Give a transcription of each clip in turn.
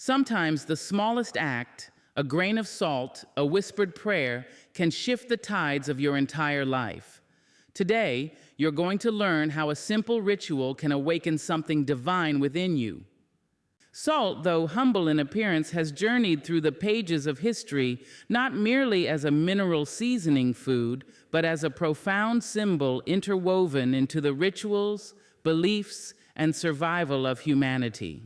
Sometimes the smallest act, a grain of salt, a whispered prayer, can shift the tides of your entire life. Today, you're going to learn how a simple ritual can awaken something divine within you. Salt, though humble in appearance, has journeyed through the pages of history not merely as a mineral seasoning food, but as a profound symbol interwoven into the rituals, beliefs, and survival of humanity.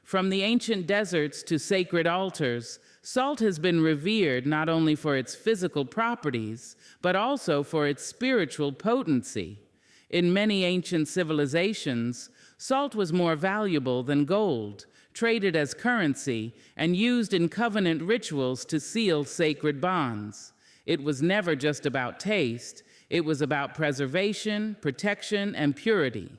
From the ancient deserts to sacred altars, salt has been revered not only for its physical properties, but also for its spiritual potency. In many ancient civilizations, salt was more valuable than gold, traded as currency, and used in covenant rituals to seal sacred bonds. It was never just about taste, it was about preservation, protection, and purity.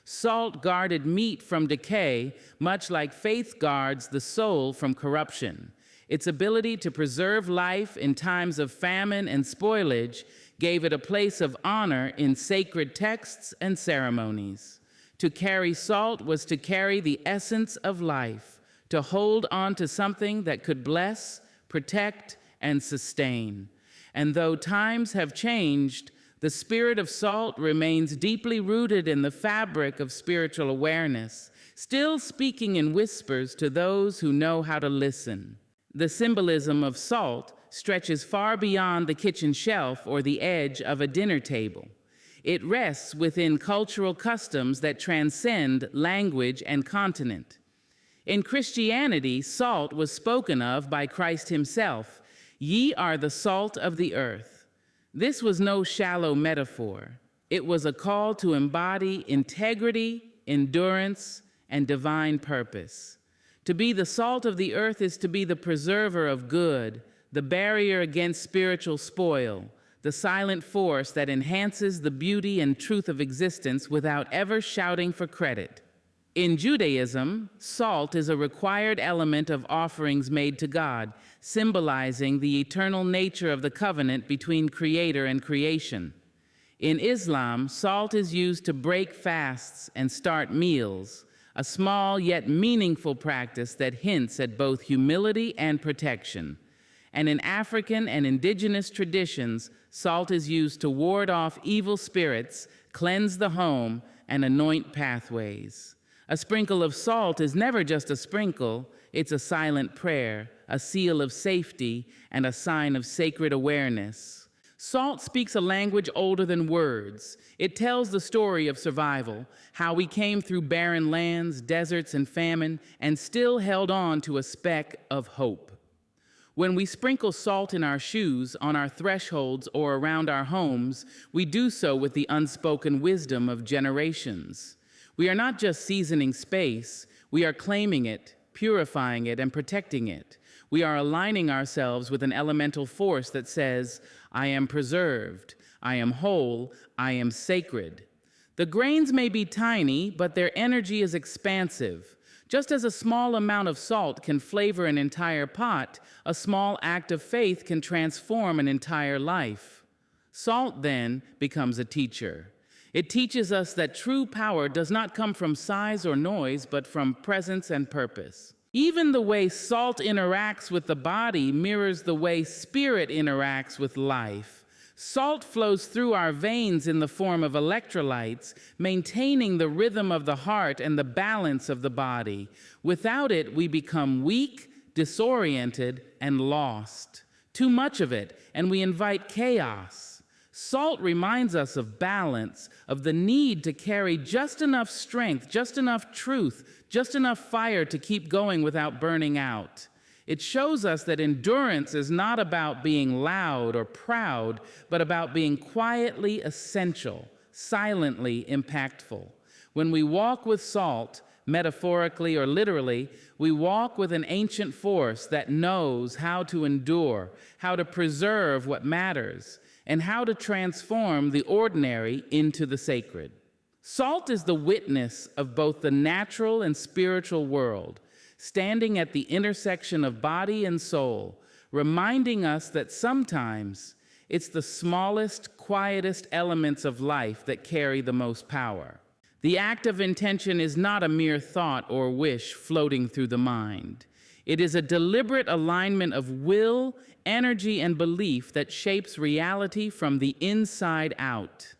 Salt guarded meat from decay, much like faith guards the soul from corruption. Its ability to preserve life in times of famine and spoilage gave it a place of honor in sacred texts and ceremonies. To carry salt was to carry the essence of life, to hold on to something that could bless, protect, and sustain. And though times have changed, the spirit of salt remains deeply rooted in the fabric of spiritual awareness, still speaking in whispers to those who know how to listen. The symbolism of salt stretches far beyond the kitchen shelf or the edge of a dinner table. It rests within cultural customs that transcend language and continent. In Christianity, salt was spoken of by Christ himself. "Ye are the salt of the earth." This was no shallow metaphor. It was a call to embody integrity, endurance, and divine purpose. To be the salt of the earth is to be the preserver of good, the barrier against spiritual spoil, the silent force that enhances the beauty and truth of existence without ever shouting for credit. In Judaism, salt is a required element of offerings made to God, symbolizing the eternal nature of the covenant between Creator and creation. In Islam, salt is used to break fasts and start meals, a small yet meaningful practice that hints at both humility and protection. And in African and indigenous traditions, salt is used to ward off evil spirits, cleanse the home, and anoint pathways. A sprinkle of salt is never just a sprinkle, it's a silent prayer, a seal of safety, and a sign of sacred awareness. Salt speaks a language older than words. It tells the story of survival, how we came through barren lands, deserts, and famine, and still held on to a speck of hope. When we sprinkle salt in our shoes, on our thresholds, or around our homes, we do so with the unspoken wisdom of generations. We are not just seasoning space, we are claiming it, purifying it, and protecting it. We are aligning ourselves with an elemental force that says, "I am preserved, I am whole, I am sacred." The grains may be tiny, but their energy is expansive. Just as a small amount of salt can flavor an entire pot, a small act of faith can transform an entire life. Salt, then, becomes a teacher. It teaches us that true power does not come from size or noise, but from presence and purpose. Even the way salt interacts with the body mirrors the way spirit interacts with life. Salt flows through our veins in the form of electrolytes, maintaining the rhythm of the heart and the balance of the body. Without it, we become weak, disoriented, and lost. Too much of it, and we invite chaos. Salt reminds us of balance, of the need to carry just enough strength, just enough truth, just enough fire to keep going without burning out. It shows us that endurance is not about being loud or proud, but about being quietly essential, silently impactful. When we walk with salt, metaphorically or literally, we walk with an ancient force that knows how to endure, how to preserve what matters, and how to transform the ordinary into the sacred. Salt is the witness of both the natural and spiritual world, standing at the intersection of body and soul, reminding us that sometimes it's the smallest, quietest elements of life that carry the most power. The act of intention is not a mere thought or wish floating through the mind. It is a deliberate alignment of will, energy, and belief that shapes reality from the inside out.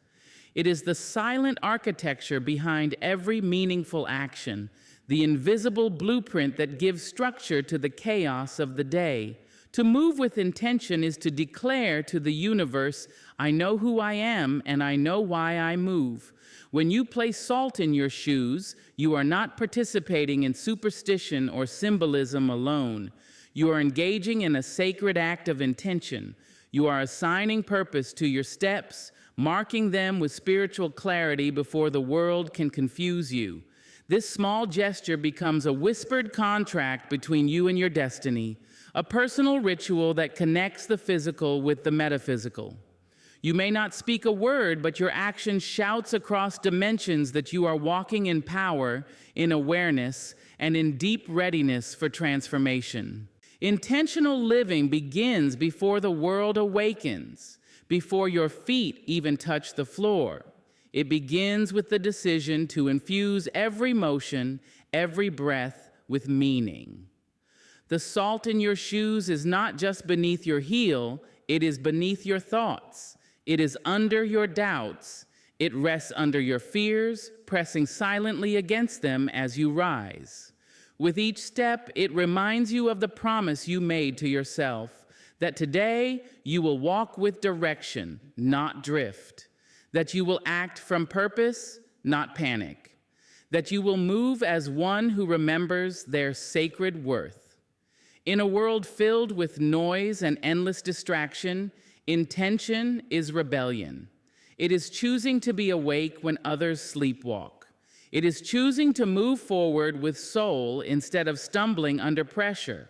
It is the silent architecture behind every meaningful action, the invisible blueprint that gives structure to the chaos of the day. To move with intention is to declare to the universe, I know who I am and I know why I move. When you place salt in your shoes, you are not participating in superstition or symbolism alone. You are engaging in a sacred act of intention. You are assigning purpose to your steps, marking them with spiritual clarity before the world can confuse you. This small gesture becomes a whispered contract between you and your destiny, a personal ritual that connects the physical with the metaphysical. You may not speak a word, but your action shouts across dimensions that you are walking in power, in awareness, and in deep readiness for transformation. Intentional living begins before the world awakens, before your feet even touch the floor. It begins with the decision to infuse every motion, every breath with meaning. The salt in your shoes is not just beneath your heel, it is beneath your thoughts. It is under your doubts. It rests under your fears, pressing silently against them as you rise. With each step, it reminds you of the promise you made to yourself, that today you will walk with direction, not drift, that you will act from purpose, not panic, that you will move as one who remembers their sacred worth. In a world filled with noise and endless distraction, intention is rebellion. It is choosing to be awake when others sleepwalk. It is choosing to move forward with soul instead of stumbling under pressure.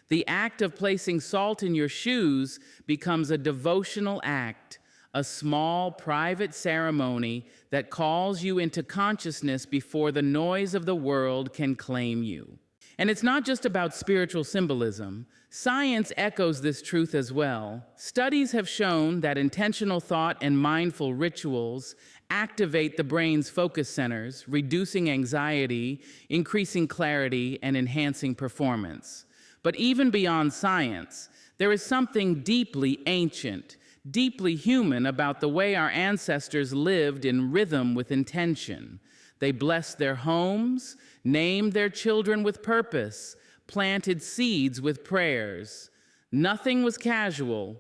The act of placing salt in your shoes becomes a devotional act, a small, private ceremony that calls you into consciousness before the noise of the world can claim you. And it's not just about spiritual symbolism. Science echoes this truth as well. Studies have shown that intentional thought and mindful rituals activate the brain's focus centers, reducing anxiety, increasing clarity, and enhancing performance. But even beyond science, there is something deeply ancient, deeply human about the way our ancestors lived in rhythm with intention. They blessed their homes, named their children with purpose, planted seeds with prayers. Nothing was casual.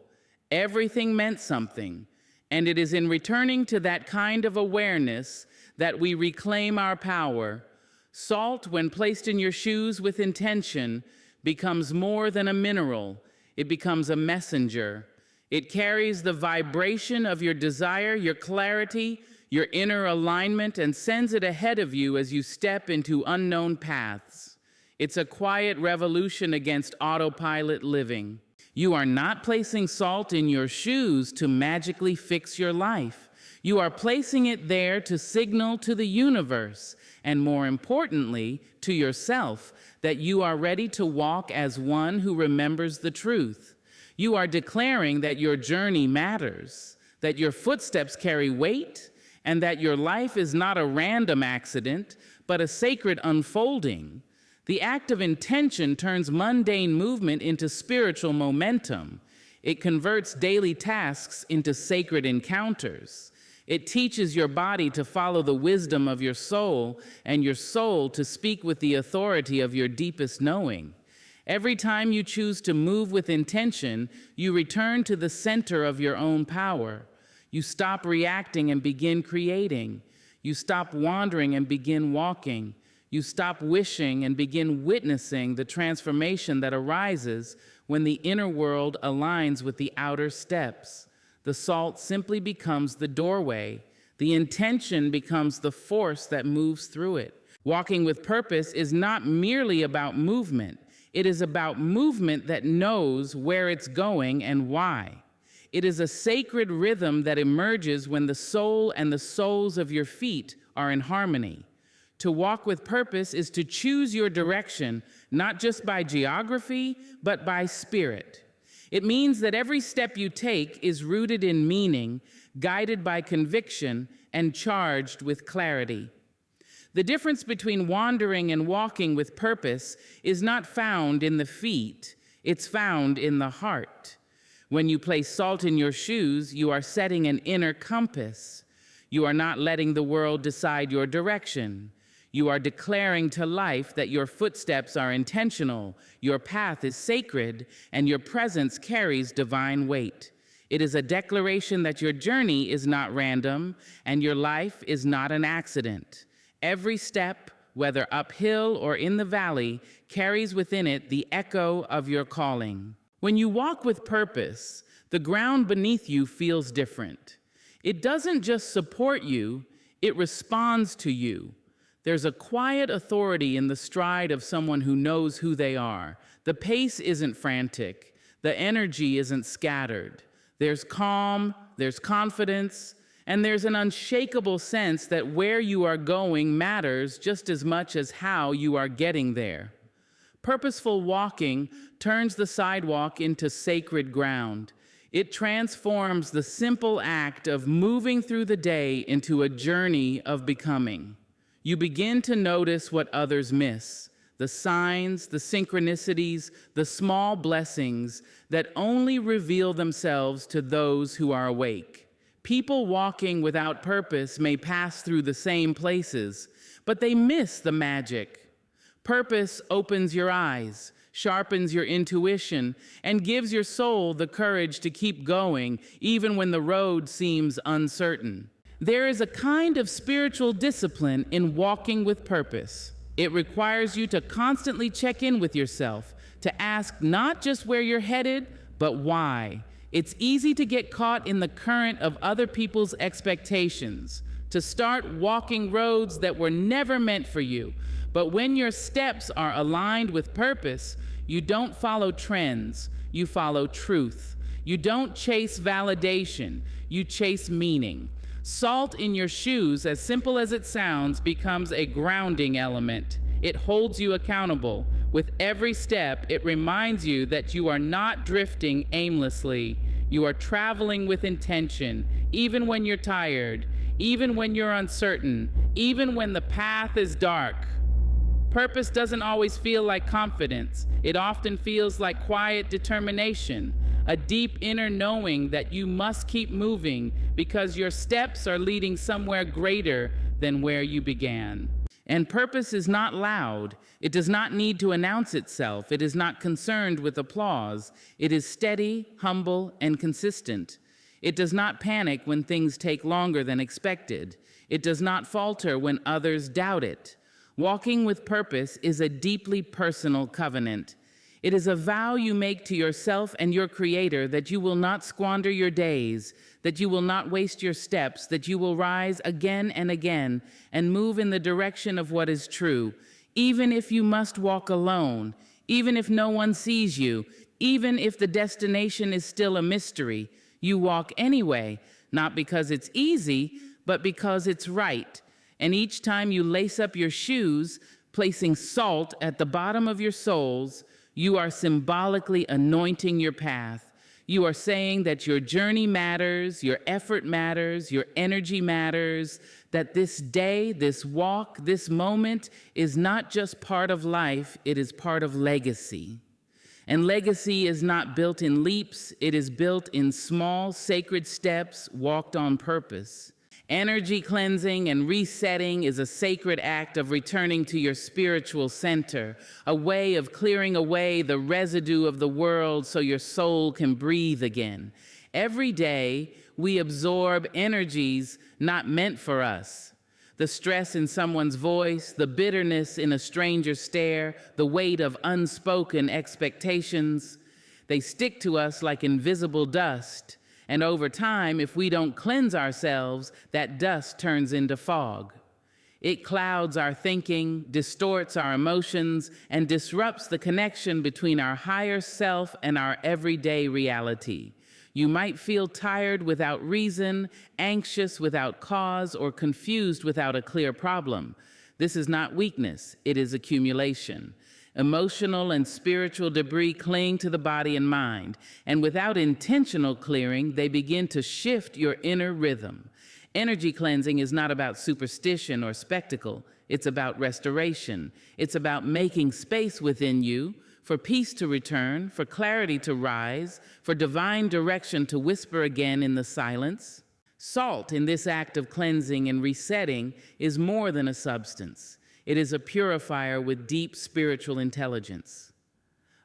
Everything meant something. And it is in returning to that kind of awareness that we reclaim our power. Salt, when placed in your shoes with intention, becomes more than a mineral. It becomes a messenger. It carries the vibration of your desire, your clarity, your inner alignment, and sends it ahead of you as you step into unknown paths. It's a quiet revolution against autopilot living. You are not placing salt in your shoes to magically fix your life. You are placing it there to signal to the universe, and more importantly, to yourself, that you are ready to walk as one who remembers the truth. You are declaring that your journey matters, that your footsteps carry weight, and that your life is not a random accident, but a sacred unfolding. The act of intention turns mundane movement into spiritual momentum. It converts daily tasks into sacred encounters. It teaches your body to follow the wisdom of your soul, and your soul to speak with the authority of your deepest knowing. Every time you choose to move with intention, you return to the center of your own power. You stop reacting and begin creating. You stop wandering and begin walking. You stop wishing and begin witnessing the transformation that arises when the inner world aligns with the outer steps. The salt simply becomes the doorway. The intention becomes the force that moves through it. Walking with purpose is not merely about movement. It is about movement that knows where it's going and why. It is a sacred rhythm that emerges when the soul and the soles of your feet are in harmony. To walk with purpose is to choose your direction, not just by geography, but by spirit. It means that every step you take is rooted in meaning, guided by conviction, and charged with clarity. The difference between wandering and walking with purpose is not found in the feet, it's found in the heart. When you place salt in your shoes, you are setting an inner compass. You are not letting the world decide your direction. You are declaring to life that your footsteps are intentional, your path is sacred, and your presence carries divine weight. It is a declaration that your journey is not random and your life is not an accident. Every step, whether uphill or in the valley, carries within it the echo of your calling. When you walk with purpose, the ground beneath you feels different. It doesn't just support you, it responds to you. There's a quiet authority in the stride of someone who knows who they are. The pace isn't frantic, the energy isn't scattered. There's calm, there's confidence, and there's an unshakable sense that where you are going matters just as much as how you are getting there. Purposeful walking turns the sidewalk into sacred ground. It transforms the simple act of moving through the day into a journey of becoming. You begin to notice what others miss, the signs, the synchronicities, the small blessings that only reveal themselves to those who are awake. People walking without purpose may pass through the same places, but they miss the magic. Purpose opens your eyes, sharpens your intuition, and gives your soul the courage to keep going even when the road seems uncertain. There is a kind of spiritual discipline in walking with purpose. It requires you to constantly check in with yourself, to ask not just where you're headed, but why. It's easy to get caught in the current of other people's expectations, to start walking roads that were never meant for you. But when your steps are aligned with purpose, you don't follow trends, you follow truth. You don't chase validation, you chase meaning. Salt in your shoes, as simple as it sounds, becomes a grounding element. It holds you accountable. With every step, it reminds you that you are not drifting aimlessly. You are traveling with intention, even when you're tired, even when you're uncertain, even when the path is dark. Purpose doesn't always feel like confidence. It often feels like quiet determination, a deep inner knowing that you must keep moving because your steps are leading somewhere greater than where you began. And purpose is not loud. It does not need to announce itself. It is not concerned with applause. It is steady, humble, and consistent. It does not panic when things take longer than expected. It does not falter when others doubt it. Walking with purpose is a deeply personal covenant. It is a vow you make to yourself and your Creator that you will not squander your days, that you will not waste your steps, that you will rise again and again and move in the direction of what is true, even if you must walk alone, even if no one sees you, even if the destination is still a mystery. You walk anyway, not because it's easy, but because it's right. And each time you lace up your shoes, placing salt at the bottom of your soles, you are symbolically anointing your path. You are saying that your journey matters, your effort matters, your energy matters, that this day, this walk, this moment is not just part of life, it is part of legacy. And legacy is not built in leaps, it is built in small, sacred steps walked on purpose. Energy cleansing and resetting is a sacred act of returning to your spiritual center, a way of clearing away the residue of the world so your soul can breathe again. Every day, we absorb energies not meant for us. The stress in someone's voice, the bitterness in a stranger's stare, the weight of unspoken expectations, they stick to us like invisible dust. And over time, if we don't cleanse ourselves, that dust turns into fog. It clouds our thinking, distorts our emotions, and disrupts the connection between our higher self and our everyday reality. You might feel tired without reason, anxious without cause, or confused without a clear problem. This is not weakness, it is accumulation. Emotional and spiritual debris cling to the body and mind, and without intentional clearing, they begin to shift your inner rhythm. Energy cleansing is not about superstition or spectacle. It's about restoration. It's about making space within you for peace to return, for clarity to rise, for divine direction to whisper again in the silence. Salt, in this act of cleansing and resetting, is more than a substance. It is a purifier with deep spiritual intelligence.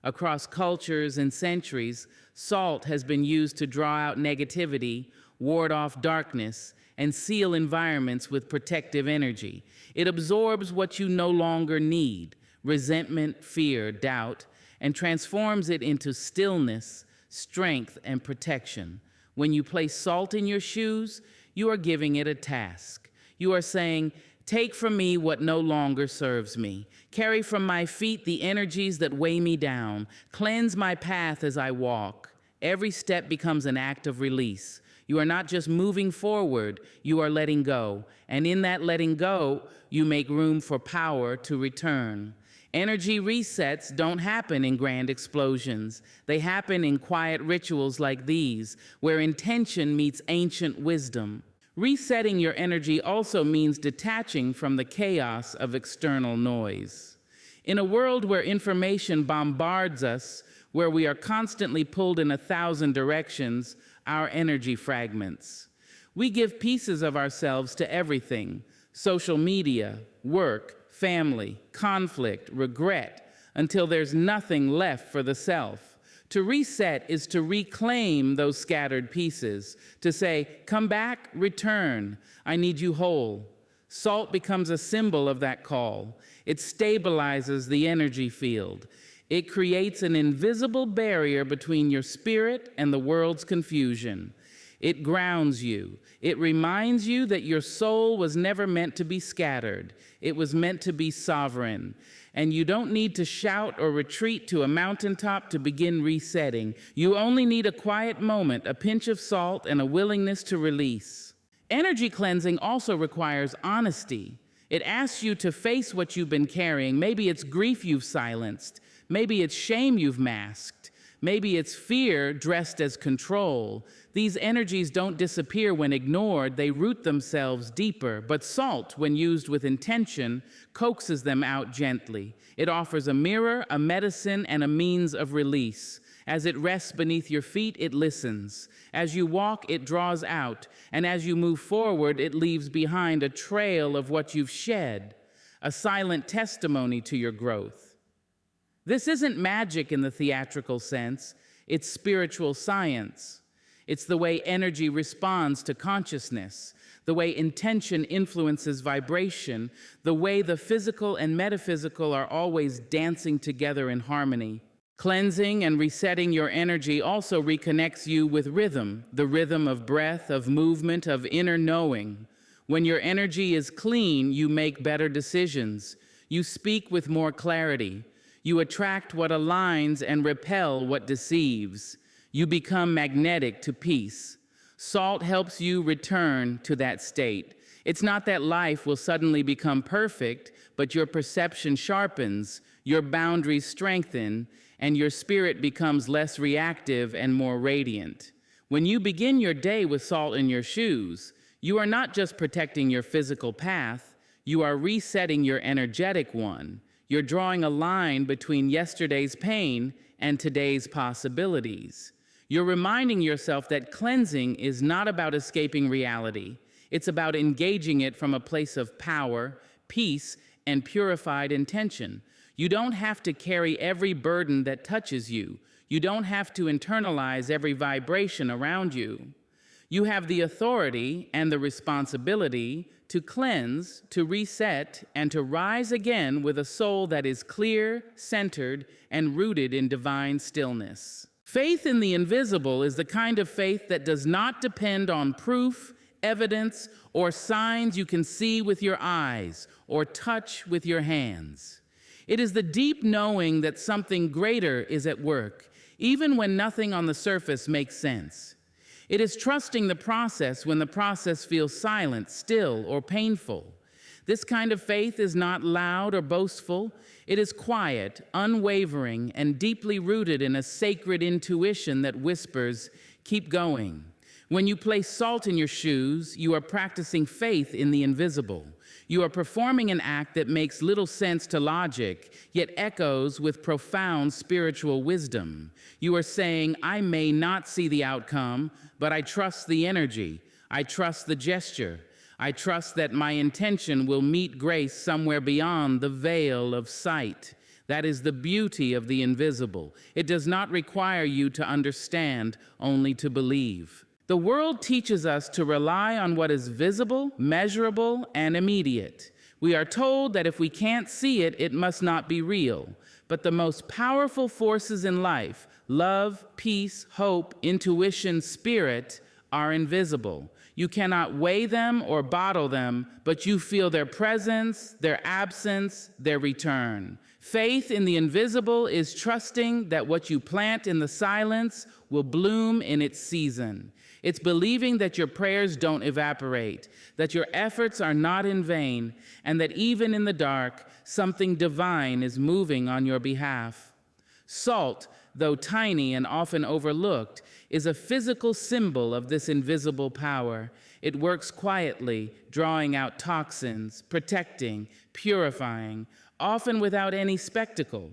Across cultures and centuries, salt has been used to draw out negativity, ward off darkness, and seal environments with protective energy. It absorbs what you no longer need, resentment, fear, doubt, and transforms it into stillness, strength, and protection. When you place salt in your shoes, you are giving it a task. You are saying, "Take from me what no longer serves me. Carry from my feet the energies that weigh me down. Cleanse my path as I walk." Every step becomes an act of release. You are not just moving forward, you are letting go. And in that letting go, you make room for power to return. Energy resets don't happen in grand explosions. They happen in quiet rituals like these, where intention meets ancient wisdom. Resetting your energy also means detaching from the chaos of external noise. In a world where information bombards us, where we are constantly pulled in 1,000 directions, our energy fragments. We give pieces of ourselves to everything: social media, work, family, conflict, regret, until there's nothing left for the self. To reset is to reclaim those scattered pieces, to say, "Come back, return, I need you whole." Salt becomes a symbol of that call. It stabilizes the energy field. It creates an invisible barrier between your spirit and the world's confusion. It grounds you. It reminds you that your soul was never meant to be scattered. It was meant to be sovereign. And you don't need to shout or retreat to a mountaintop to begin resetting. You only need a quiet moment, a pinch of salt, and a willingness to release. Energy cleansing also requires honesty. It asks you to face what you've been carrying. Maybe it's grief you've silenced. Maybe it's shame you've masked. Maybe it's fear dressed as control. These energies don't disappear when ignored, they root themselves deeper. But salt, when used with intention, coaxes them out gently. It offers a mirror, a medicine, and a means of release. As it rests beneath your feet, it listens. As you walk, it draws out. And as you move forward, it leaves behind a trail of what you've shed, a silent testimony to your growth. This isn't magic in the theatrical sense, it's spiritual science. It's the way energy responds to consciousness, the way intention influences vibration, the way the physical and metaphysical are always dancing together in harmony. Cleansing and resetting your energy also reconnects you with rhythm, the rhythm of breath, of movement, of inner knowing. When your energy is clean, you make better decisions. You speak with more clarity. You attract what aligns and repel what deceives. You become magnetic to peace. Salt helps you return to that state. It's not that life will suddenly become perfect, but your perception sharpens, your boundaries strengthen, and your spirit becomes less reactive and more radiant. When you begin your day with salt in your shoes, you are not just protecting your physical path, you are resetting your energetic one. You're drawing a line between yesterday's pain and today's possibilities. You're reminding yourself that cleansing is not about escaping reality. It's about engaging it from a place of power, peace, and purified intention. You don't have to carry every burden that touches you. You don't have to internalize every vibration around you. You have the authority and the responsibility to cleanse, to reset, and to rise again with a soul that is clear, centered, and rooted in divine stillness. Faith in the invisible is the kind of faith that does not depend on proof, evidence, or signs you can see with your eyes or touch with your hands. It is the deep knowing that something greater is at work, even when nothing on the surface makes sense. It is trusting the process when the process feels silent, still, or painful. This kind of faith is not loud or boastful. It is quiet, unwavering, and deeply rooted in a sacred intuition that whispers, "Keep going." When you place salt in your shoes, you are practicing faith in the invisible. You are performing an act that makes little sense to logic, yet echoes with profound spiritual wisdom. You are saying, I may not see the outcome, but I trust the energy. I trust the gesture. I trust that my intention will meet grace somewhere beyond the veil of sight. That is the beauty of the invisible. It does not require you to understand, only to believe. The world teaches us to rely on what is visible, measurable, and immediate. We are told that if we can't see it, it must not be real. But the most powerful forces in life, love, peace, hope, intuition, spirit, are invisible. You cannot weigh them or bottle them, but you feel their presence, their absence, their return. Faith in the invisible is trusting that what you plant in the silence will bloom in its season. It's believing that your prayers don't evaporate, that your efforts are not in vain, and that even in the dark, something divine is moving on your behalf. Salt, though tiny and often overlooked, is a physical symbol of this invisible power. It works quietly, drawing out toxins, protecting, purifying, often without any spectacle.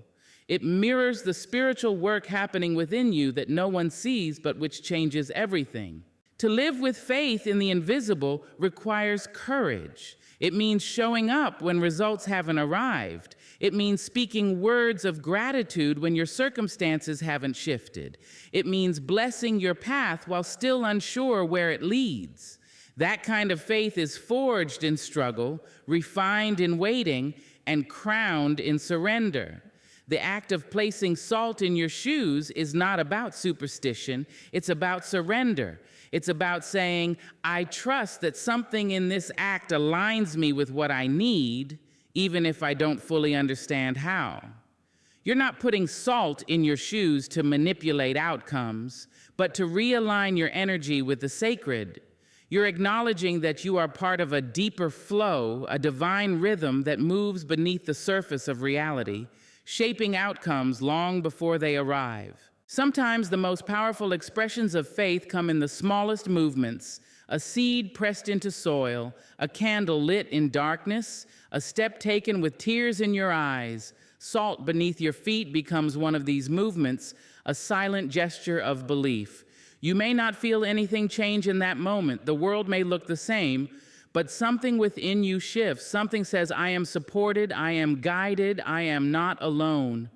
It mirrors the spiritual work happening within you that no one sees but which changes everything. To live with faith in the invisible requires courage. It means showing up when results haven't arrived. It means speaking words of gratitude when your circumstances haven't shifted. It means blessing your path while still unsure where it leads. That kind of faith is forged in struggle, refined in waiting, and crowned in surrender. The act of placing salt in your shoes is not about superstition. It's about surrender. It's about saying, I trust that something in this act aligns me with what I need, even if I don't fully understand how. You're not putting salt in your shoes to manipulate outcomes, but to realign your energy with the sacred. You're acknowledging that you are part of a deeper flow, a divine rhythm that moves beneath the surface of reality, shaping outcomes long before they arrive. Sometimes the most powerful expressions of faith come in the smallest movements: a seed pressed into soil, a candle lit in darkness, a step taken with tears in your eyes. Salt beneath your feet becomes one of these movements, a silent gesture of belief. You may not feel anything change in that moment. The world may look the same, but something within you shifts. Something says, I am supported, I am guided, I am not alone.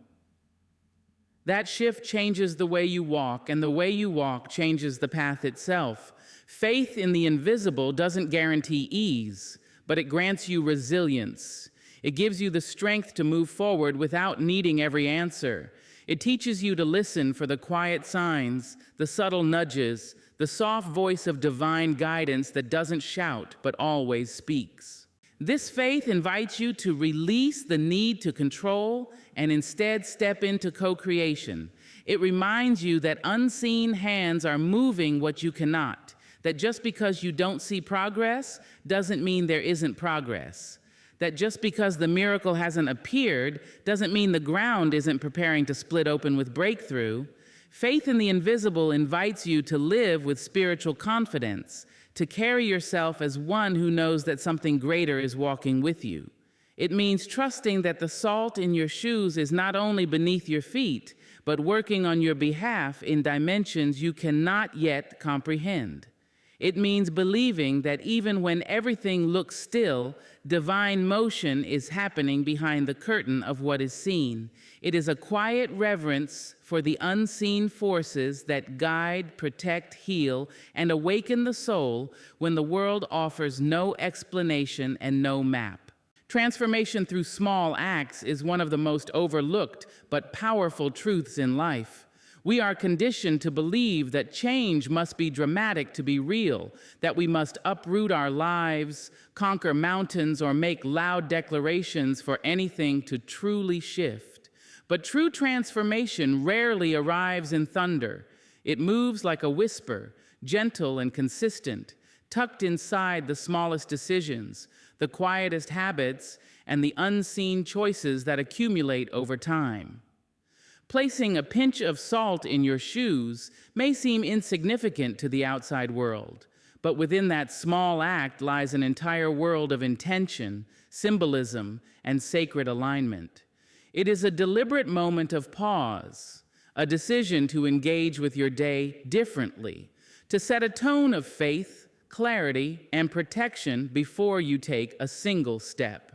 That shift changes the way you walk, and the way you walk changes the path itself. Faith in the invisible doesn't guarantee ease, but it grants you resilience. It gives you the strength to move forward without needing every answer. It teaches you to listen for the quiet signs, the subtle nudges, the soft voice of divine guidance that doesn't shout but always speaks. This faith invites you to release the need to control and instead step into co-creation. It reminds you that unseen hands are moving what you cannot, that just because you don't see progress doesn't mean there isn't progress. That just because the miracle hasn't appeared doesn't mean the ground isn't preparing to split open with breakthrough. Faith in the invisible invites you to live with spiritual confidence, to carry yourself as one who knows that something greater is walking with you. It means trusting that the salt in your shoes is not only beneath your feet, but working on your behalf in dimensions you cannot yet comprehend. It means believing that even when everything looks still, divine motion is happening behind the curtain of what is seen. It is a quiet reverence for the unseen forces that guide, protect, heal, and awaken the soul when the world offers no explanation and no map. Transformation through small acts is one of the most overlooked but powerful truths in life. We are conditioned to believe that change must be dramatic to be real, that we must uproot our lives, conquer mountains, or make loud declarations for anything to truly shift. But true transformation rarely arrives in thunder. It moves like a whisper, gentle and consistent, tucked inside the smallest decisions, the quietest habits, and the unseen choices that accumulate over time. Placing a pinch of salt in your shoes may seem insignificant to the outside world, but within that small act lies an entire world of intention, symbolism, and sacred alignment. It is a deliberate moment of pause, a decision to engage with your day differently, to set a tone of faith, clarity, and protection before you take a single step.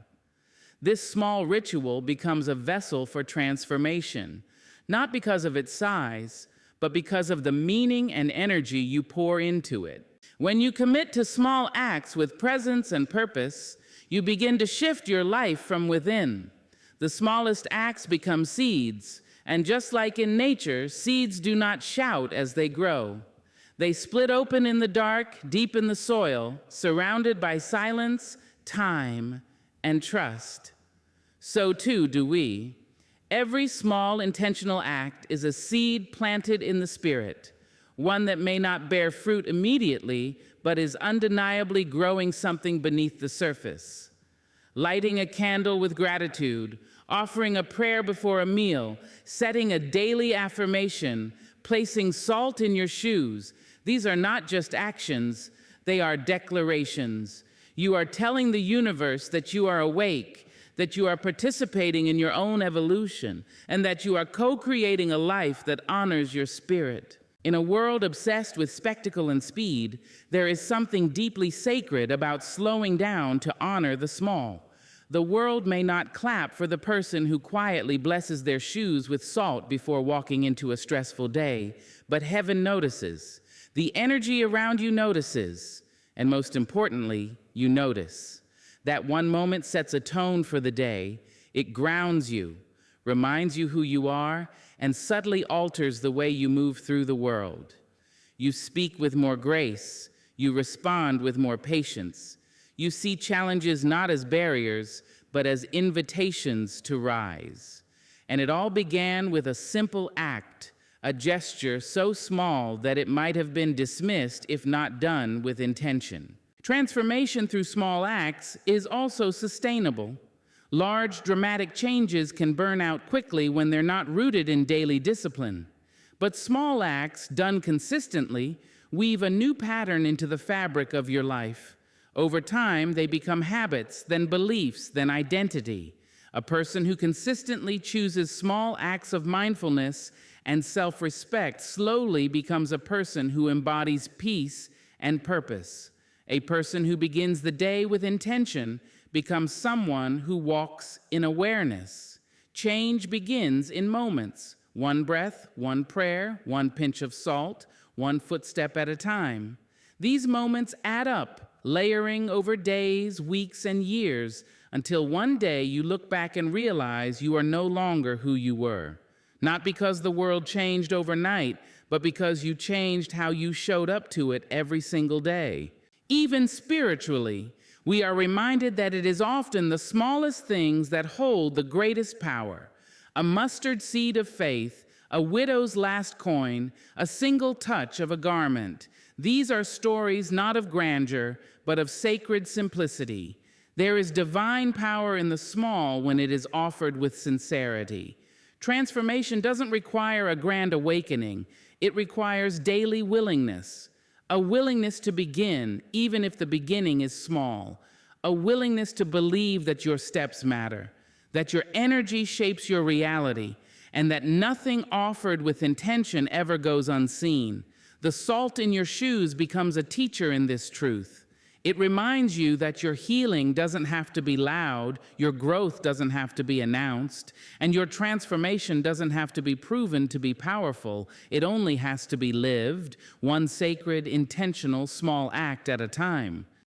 This small ritual becomes a vessel for transformation, not because of its size, but because of the meaning and energy you pour into it. When you commit to small acts with presence and purpose, you begin to shift your life from within. The smallest acts become seeds, and just like in nature, seeds do not shout as they grow. They split open in the dark, deep in the soil, surrounded by silence, time, and trust. So too do we. Every small intentional act is a seed planted in the spirit, one that may not bear fruit immediately, but is undeniably growing something beneath the surface. Lighting a candle with gratitude, offering a prayer before a meal, setting a daily affirmation, placing salt in your shoes, these are not just actions, they are declarations. You are telling the universe that you are awake, that you are participating in your own evolution, and that you are co-creating a life that honors your spirit. In a world obsessed with spectacle and speed, there is something deeply sacred about slowing down to honor the small. The world may not clap for the person who quietly blesses their shoes with salt before walking into a stressful day, but heaven notices. The energy around you notices, and most importantly, you notice. That one moment sets a tone for the day. It grounds you, reminds you who you are, and subtly alters the way you move through the world. You speak with more grace. You respond with more patience. You see challenges not as barriers, but as invitations to rise. And it all began with a simple act, a gesture so small that it might have been dismissed if not done with intention. Transformation through small acts is also sustainable. Large, dramatic changes can burn out quickly when they're not rooted in daily discipline. But small acts, done consistently, weave a new pattern into the fabric of your life. Over time, they become habits, then beliefs, then identity. A person who consistently chooses small acts of mindfulness and self-respect slowly becomes a person who embodies peace and purpose. A person who begins the day with intention becomes someone who walks in awareness. Change begins in moments. One breath, one prayer, one pinch of salt, one footstep at a time. These moments add up, layering over days, weeks, and years, until one day you look back and realize you are no longer who you were. Not because the world changed overnight, but because you changed how you showed up to it every single day. Even spiritually, we are reminded that it is often the smallest things that hold the greatest power. A mustard seed of faith, a widow's last coin, a single touch of a garment. These are stories not of grandeur, but of sacred simplicity. There is divine power in the small when it is offered with sincerity. Transformation doesn't require a grand awakening. It requires daily willingness. A willingness to begin, even if the beginning is small. A willingness to believe that your steps matter, that your energy shapes your reality, and that nothing offered with intention ever goes unseen. The salt in your shoes becomes a teacher in this truth. It reminds you that your healing doesn't have to be loud, your growth doesn't have to be announced, and your transformation doesn't have to be proven to be powerful. It only has to be lived, one sacred, intentional, small act at a time.